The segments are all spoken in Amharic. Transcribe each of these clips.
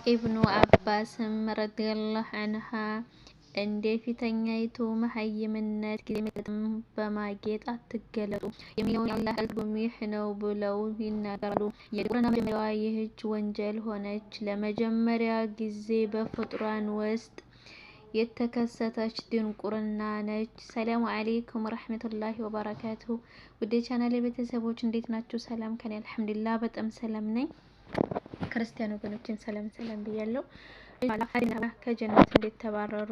ኢብኑ አባስም ረዲየላሁ ዐንሃ እንደ ፊተኛይቱ መሀይምነት ጊዜ መግለጥም በማጌጥ አትገለጡ የሚለውን የአላህ ትርጉም ይህ ነው ብለው ይናገራሉ። የድንቁርና መጀመሪያዋ ይህች ወንጀል ሆነች። ለመጀመሪያ ጊዜ በፍጡራን ውስጥ የተከሰተች ድንቁርና ነች። ሰላሙ አለይኩም ወራህመቱላሂ ወበረካቱሁ። ውድ የቻናሌ ቤተሰቦች እንዴት ናችሁ? ሰላም ከኔ አልሐምዱሊላህ በጣም ሰላም ነኝ። ክርስቲያን ወገኖችን ሰላም ብያለሁ። ከጀነት እንዴት ተባረሩ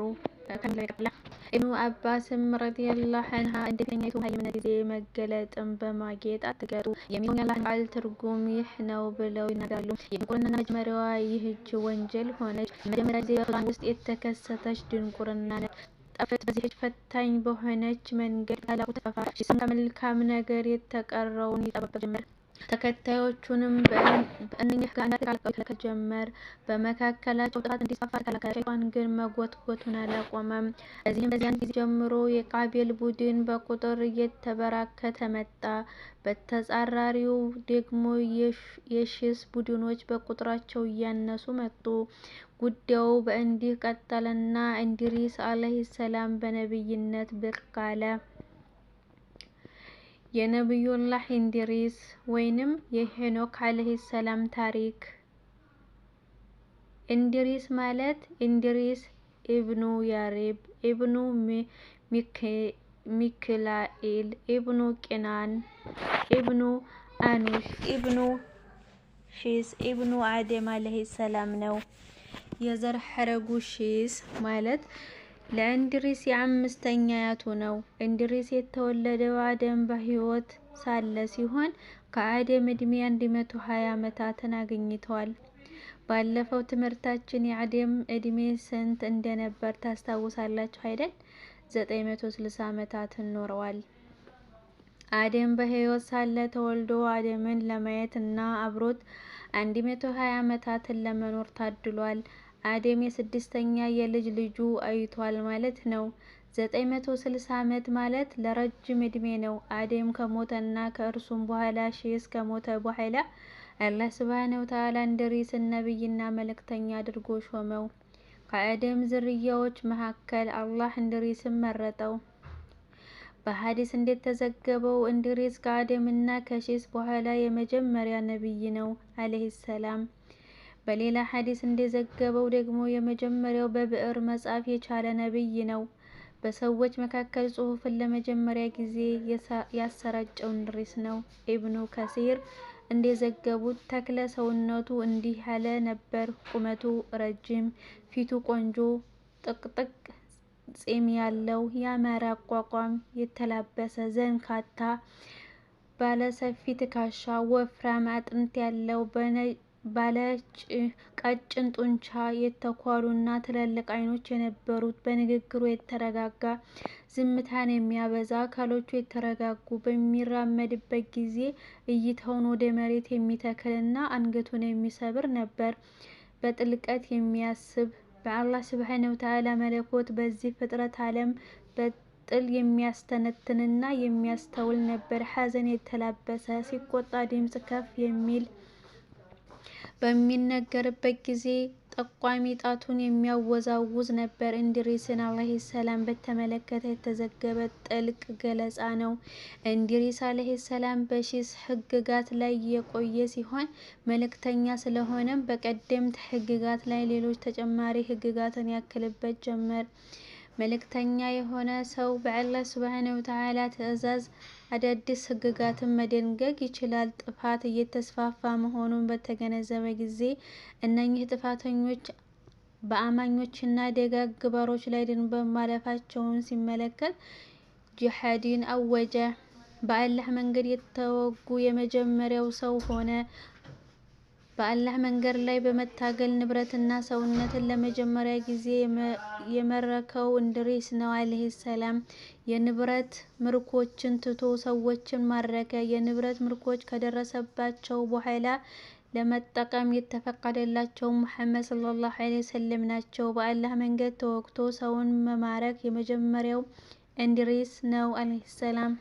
ከመለቀላ ኢብኑ አባስም ረዲየላሁ ዐንሃ እንደተኛይቱ መሀይምነት ጊዜ መገለጥን በማጌጥ አትገለጡ የሚለውን የአላህ ቃል ትርጉም ይህ ነው ብለው ይናገራሉ። የድንቁርና መጀመሪያዋ ይህች ወንጀል ሆነች። ለመጀመሪያ ጊዜ በፍጡራን ውስጥ የተከሰተች ድንቁርና ነች። ጠፍት በዚህች ፈታኝ በሆነች መንገድ ታላቁ ተፋ ሲሰማ መልካም ነገር የተቀረውን ይጠበቅ ጀመር። ተከታዮቹንም በእነኚህ ጋር እንዳትቃለቀው ጀመር። በመካከላቸው ጥፋት እንዲስፋፋ ተከላከለ። ሸይጣን ግን መጎትጎቱን አላቆመም። በዚያን ጊዜ ጀምሮ የቃቤል ቡድን በቁጥር እየተበራከተ መጣ። በተጻራሪው ደግሞ የሺስ ቡድኖች በቁጥራቸው እያነሱ መጡ። ጉዳዩ በእንዲህ ቀጠለና እንድሪስ አለይሂ ሰላም በነብይነት ብቅ አለ። የነብዩላህ እንድሪስ ወይንም የሄኖክ አለይሂ ሰላም ታሪክ። እንድሪስ ማለት እንድሪስ ኢብኑ ያሬብ ኢብኑ ሚክላኢል ኢብኑ ቂናን ኢብኑ አኑሽ ኢብኑ ሺስ ኢብኑ አደም አለይሂ ሰላም ነው። የዘር ሐረጉ ሺስ ማለት ለእንድሪስ የአምስተኛ አያቱ ነው። እንድሪስ የተወለደው አደም በህይወት ሳለ ሲሆን ከአደም እድሜ 120 ዓመታትን አግኝቷል። ባለፈው ትምህርታችን የአደም እድሜ ስንት እንደነበር ታስታውሳላችሁ አይደል? 960 ዓመታትን ኖረዋል። አደም በህይወት ሳለ ተወልዶ አደምን ለማየት እና አብሮት 120 ዓመታትን ለመኖር ታድሏል። አደም የስድስተኛ የልጅ ልጁ አይቷል ማለት ነው። 960 ዓመት ማለት ለረጅም እድሜ ነው። አደም ከሞተና ከእርሱም በኋላ ሺስ ከሞተ በኋላ አላህ ሱብሃነሁ ወተዓላ እንድሪስን ነብይና መልእክተኛ አድርጎ ሾመው። ከአደም ዝርያዎች መካከል አላህ እንድሪስን መረጠው። በሐዲስ እንደተዘገበው እንድሪስ ከአደምና ከሺስ በኋላ የመጀመሪያ ነብይ ነው አለይሂ ሰላም። በሌላ ሐዲስ እንደዘገበው ደግሞ የመጀመሪያው በብዕር መጻፍ የቻለ ነብይ ነው። በሰዎች መካከል ጽሑፍን ለመጀመሪያ ጊዜ ያሰራጨው እንድሪስ ነው። ኢብኑ ከሲር እንደዘገቡት ተክለ ሰውነቱ እንዲህ ያለ ነበር። ቁመቱ ረጅም፣ ፊቱ ቆንጆ፣ ጥቅጥቅ ጺም ያለው፣ ያማረ አቋቋም የተላበሰ፣ ዘንካታ፣ ባለሰፊ ትከሻ፣ ወፍራም አጥንት ያለው፣ ባለ ቀጭን ጡንቻ፣ የተኳሉና ትልልቅ አይኖች የነበሩት፣ በንግግሩ የተረጋጋ፣ ዝምታን የሚያበዛ፣ አካሎቹ የተረጋጉ፣ በሚራመድበት ጊዜ እይታውን ወደ መሬት የሚተክልና አንገቱን የሚሰብር ነበር። በጥልቀት የሚያስብ፣ በአላህ ሱብሃነሁ ወተዓላ መለኮት በዚህ ፍጥረት ዓለም በጥል የሚያስተነትንና የሚያስተውል ነበር። ሐዘን የተላበሰ፣ ሲቆጣ ድምፅ ከፍ የሚል፣ በሚነገርበት ጊዜ ጠቋሚ ጣቱን የሚያወዛውዝ ነበር። እንድሪስን አለይሂ ሰላም በተመለከተ የተዘገበ ጥልቅ ገለጻ ነው። እንድሪስ አለይሂ ሰላም በሺስ ህግጋት ላይ የቆየ ሲሆን መልእክተኛ ስለሆነም በቀደምት ህግጋት ላይ ሌሎች ተጨማሪ ህግጋትን ያክልበት ጀመር። መልእክተኛ የሆነ ሰው በአላህ ሱብሃነሁ ወተዓላ ትዕዛዝ አዳዲስ ህግጋትን መደንገግ ይችላል። ጥፋት እየተስፋፋ መሆኑን በተገነዘበ ጊዜ እነኚህ ጥፋተኞች በአማኞችና ደጋግ ባሮች ላይ ድንበር ማለፋቸውን ሲመለከት ጂሃድን አወጀ። በአላህ መንገድ የተወጉ የመጀመሪያው ሰው ሆነ። በአላህ መንገድ ላይ በመታገል ንብረትና ሰውነትን ለመጀመሪያ ጊዜ የመረከው እንድሪስ ነው አለይሂ ሰላም። የንብረት ምርኮችን ትቶ ሰዎችን ማረከ። የንብረት ምርኮች ከደረሰባቸው በኋላ ለመጠቀም የተፈቀደላቸው ሙሐመድ ሰለላሁ ዐለይሂ ወሰለም ናቸው። በአላህ መንገድ ተወግቶ ሰውን መማረክ የመጀመሪያው እንድሪስ ነው አለይሂ ሰላም።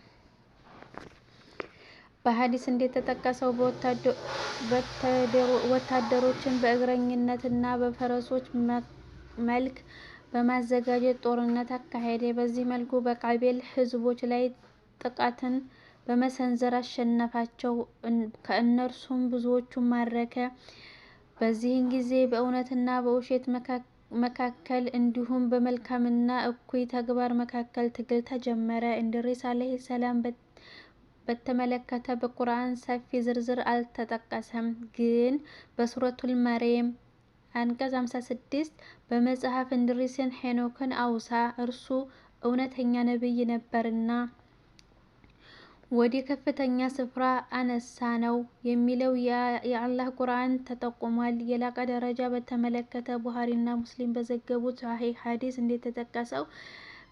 በሐዲስ እንደተጠቀሰው ወታደሮችን በእግረኝነትና በፈረሶች መልክ በማዘጋጀት ጦርነት አካሄደ። በዚህ መልኩ በቃቢል ሕዝቦች ላይ ጥቃትን በመሰንዘር አሸነፋቸው፣ ከእነርሱም ብዙዎቹን ማረከ። በዚህን ጊዜ በእውነትና በውሸት መካከል እንዲሁም በመልካምና እኩይ ተግባር መካከል ትግል ተጀመረ። ኢድሪስ ዓለይሂ ሰላም በተመለከተ በቁርአን ሰፊ ዝርዝር አልተጠቀሰም፣ ግን በሱረቱል መርየም አንቀጽ 56 በመጽሐፍ ኢድሪስን ሄኖክን አውሳ፣ እርሱ እውነተኛ ነቢይ ነበርና ወደ ከፍተኛ ስፍራ አነሳ ነው የሚለው የአላህ ቁርአን ተጠቁሟል። የላቀ ደረጃ በተመለከተ ቡኻሪና ሙስሊም በዘገቡት ሶሒህ ሐዲስ እንደተጠቀሰው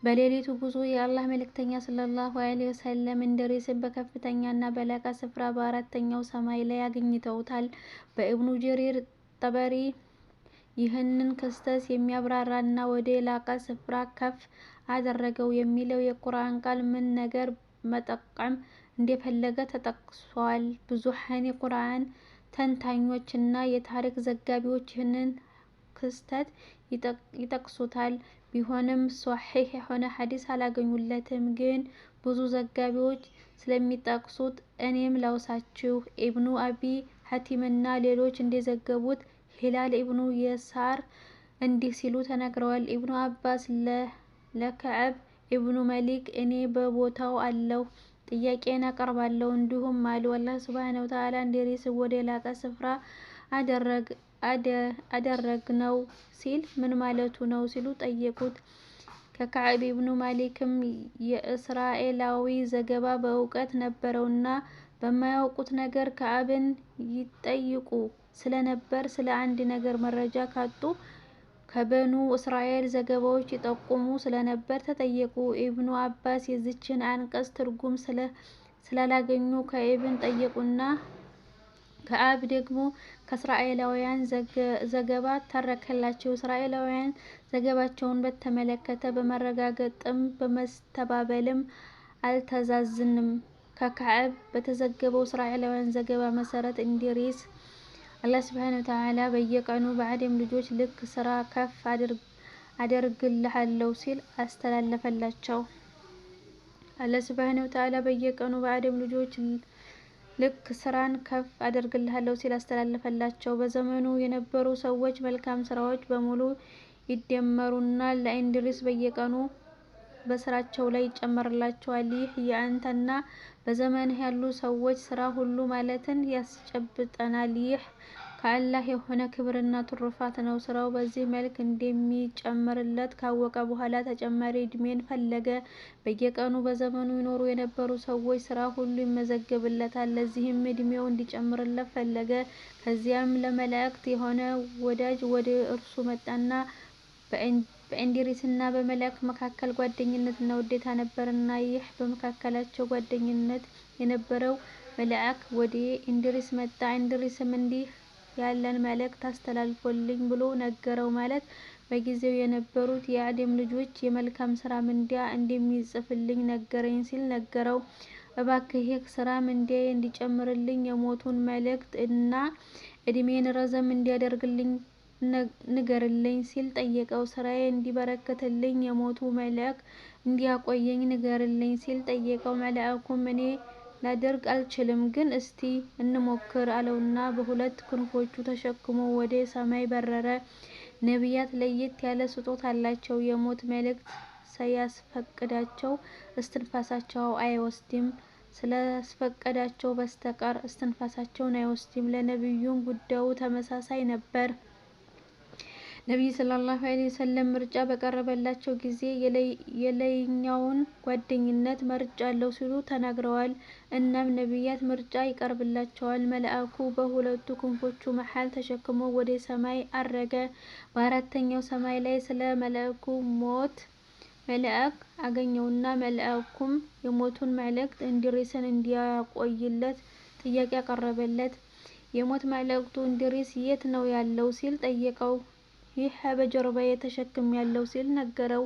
በሌሊቱ ጉዞ የአላህ መልእክተኛ ሰለላሁ ዐለይሂ ወሰለም ኢድሪስን በከፍተኛና በላቀ ስፍራ በአራተኛው ሰማይ ላይ አግኝተውታል። በኢብኑ ጀሪር ጠበሪ ይህንን ክስተት የሚያብራራና ወደ ላቀ ስፍራ ከፍ አደረገው የሚለው የቁርአን ቃል ምን ነገር መጠቀም እንደፈለገ ተጠቅሷል። ብዙኃን የቁርአን ተንታኞች እና የታሪክ ዘጋቢዎች ይህንን ክስተት ይጠቅሱታል። ቢሆንም ሶሒህ የሆነ ሐዲስ አላገኙለትም፣ ግን ብዙ ዘጋቢዎች ስለሚጠቅሱት እኔም ላውሳችሁ። ኢብኑ አቢ ሐቲምና ሌሎች እንደዘገቡት ሂላል ኢብኑ የሳር እንዲህ ሲሉ ተናግረዋል። ኢብኑ አባስ ለከዕብ ኢብኑ መሊክ እኔ በቦታው አለሁ፣ ጥያቄን አቀርባለሁ፣ እንዲሁም አሉ አላህ ሱብሓነሁ ወተዓላ ኢድሪስን ወደ ላቀ ስፍራ አደረግነው ሲል ምን ማለቱ ነው ሲሉ ጠየቁት። ከከዕብ ኢብኑ ማሊክም የእስራኤላዊ ዘገባ በእውቀት ነበረውና በማያውቁት ነገር ከዕብን ይጠይቁ ስለነበር ስለ አንድ ነገር መረጃ ካጡ ከበኑ እስራኤል ዘገባዎች ይጠቁሙ ስለነበር ተጠየቁ። ኢብኑ አባስ የዚችን አንቀጽ ትርጉም ስላላገኙ ከዕብን ጠየቁና ከዕብ ደግሞ ከእስራኤላውያን ዘገባ ተረከላቸው። እስራኤላውያን ዘገባቸውን በተመለከተ በመረጋገጥም በመስተባበልም አልተዛዝንም። ከከዕብ በተዘገበው እስራኤላውያን ዘገባ መሰረት ኢድሪስ አላህ ሱብሓነሁ ወተዓላ በየቀኑ በአደም ልጆች ልክ ስራ ከፍ አደርግልሃለሁ ሲል አስተላለፈላቸው። አላህ ሱብሓነሁ ወተዓላ በየቀኑ በአደም ልጆች ልክ ስራን ከፍ አደርግልሃለሁ ሲል አስተላለፈላቸው። በዘመኑ የነበሩ ሰዎች መልካም ስራዎች በሙሉ ይደመሩና ለኢድሪስ በየቀኑ በስራቸው ላይ ይጨመርላቸዋል። ይህ የአንተና በዘመንህ ያሉ ሰዎች ስራ ሁሉ ማለትን ያስጨብጠናል። ይህ ከአላህ የሆነ ክብርና ትሩፋት ነው። ስራው በዚህ መልክ እንደሚጨመርለት ካወቀ በኋላ ተጨማሪ እድሜን ፈለገ። በየቀኑ በዘመኑ ይኖሩ የነበሩ ሰዎች ስራ ሁሉ ይመዘገብለታል። ለዚህም እድሜው እንዲጨምርለት ፈለገ። ከዚያም ለመላእክት የሆነ ወዳጅ ወደ እርሱ መጣና በኢድሪስና በመላእክት መካከል ጓደኝነትና ውዴታ ነበርና፣ ይህ በመካከላቸው ጓደኝነት የነበረው መልአክ ወደ ኢድሪስ መጣ። ኢድሪስም እንዲህ ያለን መልእክት አስተላልፎልኝ ብሎ ነገረው። ማለት በጊዜው የነበሩት የአደም ልጆች የመልካም ስራ ምንዳ እንደሚጽፍልኝ ነገረኝ ሲል ነገረው። እባክህ ይህ ስራ ምንዳዬ እንዲጨምርልኝ የሞቱን መልእክት እና እድሜን ረዘም እንዲያደርግልኝ ንገርልኝ ሲል ጠየቀው። ስራዬ እንዲበረከትልኝ የሞቱ መልአክ እንዲያቆየኝ ንገርልኝ ሲል ጠየቀው። መልአኩም እኔ ላደርግ አልችልም፣ ግን እስቲ እንሞክር አለውና በሁለት ክንፎቹ ተሸክሞ ወደ ሰማይ በረረ። ነቢያት ለየት ያለ ስጦታ አላቸው። የሞት መልእክት ሳያስፈቅዳቸው እስትንፋሳቸው አይወስድም፣ ስላስፈቀዳቸው በስተቀር እስትንፋሳቸውን አይወስድም። ለነቢዩም ጉዳዩ ተመሳሳይ ነበር። ነቢዩ ሰለላሁ ዐለይሂ ወሰለም ምርጫ በቀረበላቸው ጊዜ የላይኛውን ጓደኝነት መርጫለሁ ሲሉ ተናግረዋል። እናም ነቢያት ምርጫ ይቀርብላቸዋል። መልአኩ በሁለቱ ክንፎቹ መሃል ተሸክሞ ወደ ሰማይ አረገ። በአራተኛው ሰማይ ላይ ስለ መልአኩ ሞት መልአክ አገኘውና መልአኩም የሞቱን መልእክት ኢድሪስን እንዲያቆይለት ጥያቄ አቀረበለት። የሞት መልእክቱ ኢድሪስ የት ነው ያለው ሲል ጠየቀው። ይህ በጀርባዬ ተሸክሜያለሁ ሲል ነገረው።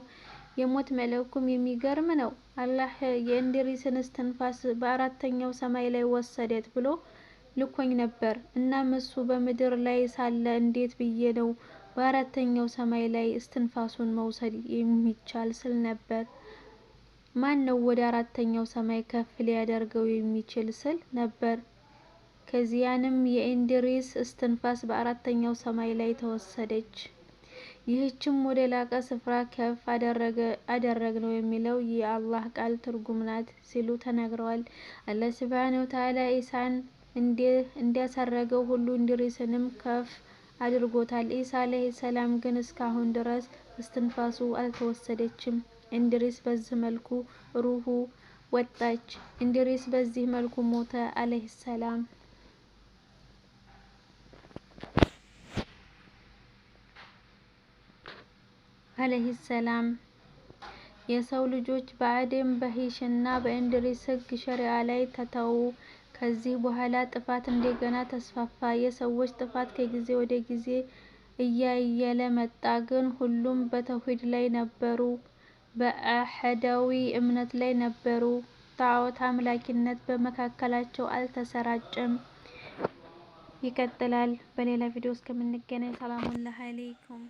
የሞት መለኩም የሚገርም ነው። አላህ የእንድሪስን እስትንፋስ በአራተኛው ሰማይ ላይ ወሰደት ብሎ ልኮኝ ነበር። እናም እሱ በምድር ላይ ሳለ እንዴት ብዬ ነው በአራተኛው ሰማይ ላይ እስትንፋሱን መውሰድ የሚቻል ስል ነበር። ማን ነው ወደ አራተኛው ሰማይ ከፍ ሊያደርገው የሚችል ስል ነበር። ከዚያንም የእንድሪስ እስትንፋስ በአራተኛው ሰማይ ላይ ተወሰደች። ይህችም ወደ ላቀ ስፍራ ከፍ አደረግነው የሚለው የአላህ ቃል ትርጉም ናት ሲሉ ተናግረዋል። አላህ ሱብሓነሁ ወተዓላ ኢሳን እንዲያሳረገው ሁሉ እንድሪስንም ከፍ አድርጎታል። ኢሳ አለይሂ ሰላም ግን እስካሁን ድረስ እስትንፋሱ አልተወሰደችም። እንድሪስ በዚህ መልኩ ሩሁ ወጣች። እንድሪስ በዚህ መልኩ ሞተ አለይሂ ሰላም። የሰው ልጆች በአደም በሂሽና በእንድሪስ ህግ ሸሪዓ ላይ ተተዉ። ከዚህ በኋላ ጥፋት እንደገና ተስፋፋ። የሰዎች ጥፋት ከጊዜ ወደ ጊዜ እያየለ መጣ። ግን ሁሉም በተውሂድ ላይ ነበሩ፣ በአህዳዊ እምነት ላይ ነበሩ። ጣዖት አምላኪነት በመካከላቸው አልተሰራጨም። ይቀጥላል። በሌላ ቪዲዮ እስከምንገናኝ ሰላሙላህ አለይኩም።